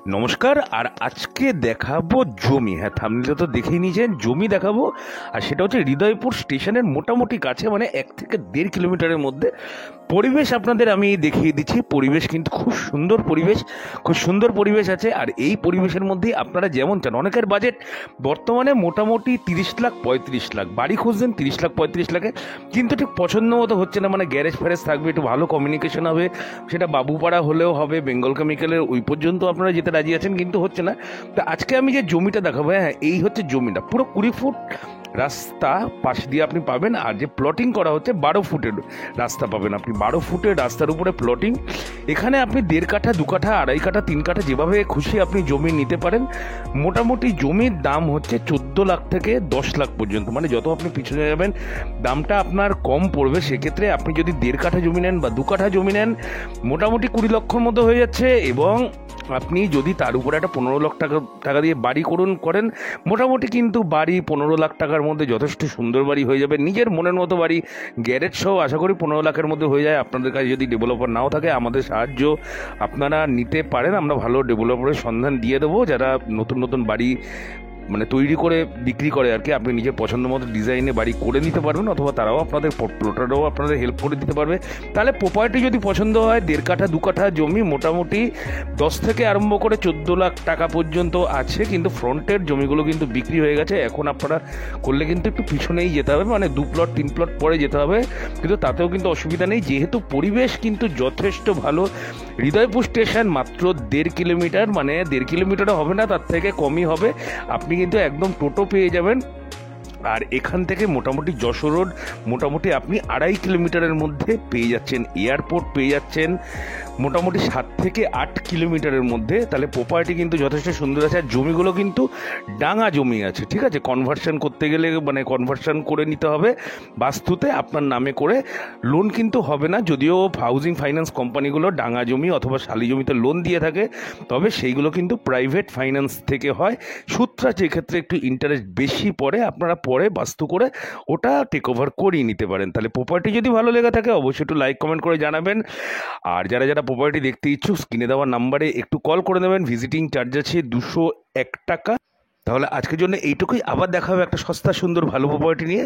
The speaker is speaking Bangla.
নমস্কার। আর আজকে দেখাবো জমি। হ্যাঁ, থাম্বনেলে তো দেখেই নিয়েছেন, জমি দেখাবো। আর সেটা হচ্ছে হৃদয়পুর স্টেশনের মোটামুটি কাছে, মানে 1 থেকে 1.5 কিলোমিটারের মধ্যে। পরিবেশ আপনাদের আমি দেখিয়ে দিচ্ছি। পরিবেশ কিন্তু খুব সুন্দর পরিবেশ, খুব সুন্দর পরিবেশ আছে। আর এই পরিবেশের মধ্যেই আপনারা যেমন চান, অনেকের বাজেট বর্তমানে মোটামুটি 30 লাখ 35 লাখ, বাড়ি খুঁজছেন 30 লাখ 35 লাখে, কিন্তু ঠিক পছন্দ মতো হচ্ছে না। মানে গ্যারেজ ফ্যারেজ থাকবে, একটু ভালো কমিউনিকেশন হবে, সেটা বাবুপাড়া হলেও হবে, বেঙ্গল কেমিক্যালের ওই পর্যন্ত আপনারা যেতে রাজি আছেন, কিন্তু হচ্ছে না। তো আজকে আমি যে জমিটা দেখাবো, হ্যাঁ এই হচ্ছে জমিটা, পুরো 20 ফুট রাস্তা পাশ দিয়ে আপনি পাবেন। আর যে প্লটিং করা হচ্ছে 12 ফুটের রাস্তা পাবেন আপনি, 12 ফুটের রাস্তার উপরে প্লটিং। এখানে আপনি 1.5 কাঠা 2 কাঠা 2.5 কাঠা 3 কাঠা যেভাবে খুশি আপনি জমি নিতে পারেন। মোটামুটি জমির দাম হচ্ছে 14 লাখ থেকে 10 লাখ পর্যন্ত, মানে যত আপনি পিছনে যাবেন দামটা আপনার কম পড়বে। সেক্ষেত্রে আপনি যদি 1.5 কাঠা জমি নেন বা 2 কাঠা জমি নেন, মোটামুটি 20 লক্ষর মতো হয়ে যাচ্ছে। এবং আপনি যদি তার উপরে একটা 15 লাখ টাকা দিয়ে বাড়ি করেন, মোটামুটি কিন্তু বাড়ি 15 লাখ টাকার মধ্যে যথেষ্ট সুন্দর বাড়ি হয়ে যাবে, নিজের মনের মতো বাড়ি। গ্যারেজ সহ আশা করি 15 লাখের মধ্যে হয়ে যায়। আপনাদের কাছে যদি ডেভেলপার নাও থাকে, আমাদের সাহায্য আপনারা নিতে পারেন। আমরা ভালো ডেভেলপারের সন্ধান দিয়ে দেবো, যারা নতুন নতুন বাড়ি মানে তৈরি করে বিক্রি করে আর কি। আপনি নিজের পছন্দ মতো ডিজাইনে বাড়ি করে নিতে পারবেন, অথবা তারাও আপনাদের প্লটারও আপনাদের হেল্প করে দিতে পারবে। তাহলে প্রপার্টি যদি পছন্দ হয়, 1.5 কাঠা 2 কাঠা জমি মোটামুটি 10 থেকে আরম্ভ করে 14 লাখ টাকা পর্যন্ত আছে। কিন্তু ফ্রন্টের জমিগুলো কিন্তু বিক্রি হয়ে গেছে। এখন আপনারা করলে কিন্তু একটু পিছনেই যেতে হবে, মানে 2 প্লট 3 প্লট পরে যেতে হবে, কিন্তু তাতেও কিন্তু অসুবিধা নেই, যেহেতু পরিবেশ কিন্তু যথেষ্ট ভালো। হৃদয়পুর স্টেশন মাত্র 1.5 কিলোমিটার, মানে 1.5 কিলোমিটারও হবে না, তার থেকে কমই হবে। আপনি কিন্তু একদম টোটো পেয়ে যাবেন। আর এখান থেকে মোটামুটি যশোর রোড মোটামুটি আপনি 2.5 কিলোমিটারের মধ্যে পেয়ে যাচ্ছেন, এয়ারপোর্ট পেয়ে যাচ্ছেন মোটামুটি 7 থেকে 8 কিলোমিটারের মধ্যে। তাহলে প্রপার্টি কিন্তু যথেষ্ট সুন্দর আছে। আর জমিগুলো কিন্তু ডাঙা জমি আছে, ঠিক আছে। কনভার্সন করতে গেলে মানে কনভার্সন করে নিতে হবে বাস্তুতে, আপনার নামে করে। লোন কিন্তু হবে না, যদিও হাউজিং ফাইন্যান্স কোম্পানিগুলো ডাঙা জমি অথবা শালি জমিতে লোন দিয়ে থাকে, তবে সেইগুলো কিন্তু প্রাইভেট ফাইন্যান্স থেকে হয়। সুদটা যেক্ষেত্রে একটু ইন্টারেস্ট বেশি পড়ে, আপনারা পরে বাস্তু করে ওটা টেক ওভার করিয়ে নিতে পারেন। তাহলে প্রপার্টি যদি ভালো লেগে থাকে অবশ্যই একটু লাইক কমেন্ট করে জানাবেন। আর যারা যারা প্রপার্টি দেখতে ইচ্ছুক, স্ক্রিনে দেওয়া নাম্বারে একটু কল করে নেবেন। ভিজিটিং চার্জ আছে 201 টাকা। তাহলে আজকের জন্য এইটুকুই, আবার দেখা হবে একটা সস্তা সুন্দর ভালো প্রপার্টি নিয়ে।